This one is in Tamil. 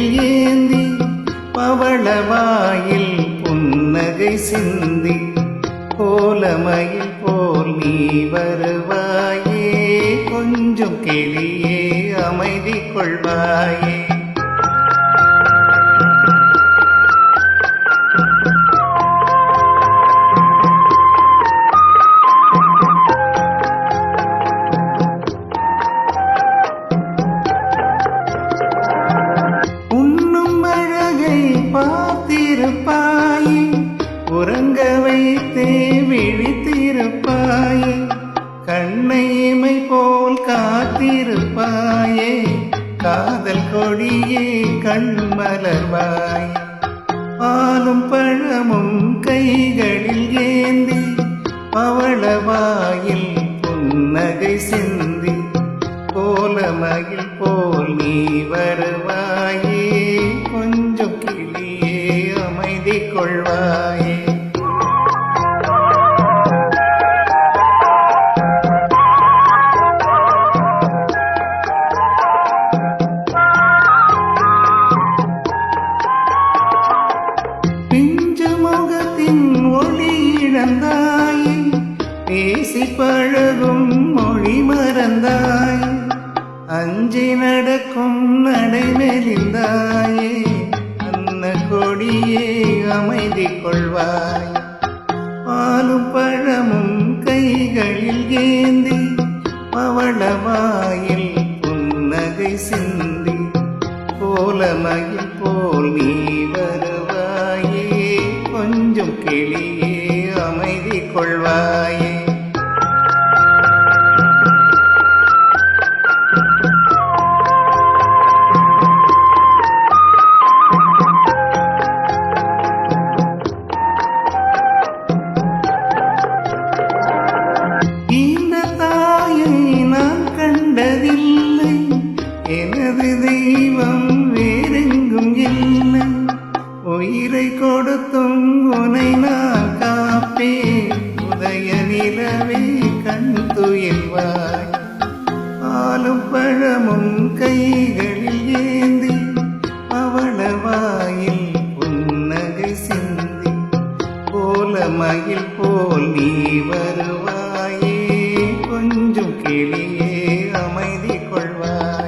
கைகளில் ஏந்தி பவளவாயில் புன்னகை சிந்தி கோலமயில் போல் நீ வருவாயே கொஞ்சம் கிளியே அமைதி கொள்வாயே. பார்த்திருப்பாயே உறங்க வைத்தே விழித்திருப்பாயே கண்ணைமை போல் காத்திருப்பாயே காதல் கொடியே கண்மலர்வாய். பாலும் பழமும் கைகளில் ஏந்தி பவளவாயில் புன்னகை சிந்தி கோலமயில் போல் நீ வருவாயே கொஞ்சம் கிளியே அமைதி கொள்வாயே. பிஞ்சு முகத்தின் ஒளி இழந்தாயே பேசி பழகும் மொழி மறந்தாய் அஞ்சி நடக்கும் நடைமெலிந்தாயே அன்ன கொடியே அமைதி கொள்வாய். பாலும் பழமும் கைகளில் ஏந்தி பவளவாயில் புன்னகை சிந்தி கோலமயில் போல் நீ வருவாயே கொஞ்சம் கிளியே அமைதி கொள்வாயே. இந்த தாயை நான் கண்டதில்லை எனது தெய்வம் வேறெங்கும் இல்லை உயிரை கொடுத்தும் உனை நான் காப்பேன் உதய நிலவே கண் துயில்வாய். பாலும் பழமும் கைகளில் ஏந்தி பவளவாயில் புன்னகை சிந்தி கோலமயில் போல் நீ வருவாயே கொஞ்சம் கிளியே அமைதி கொள்வாய்.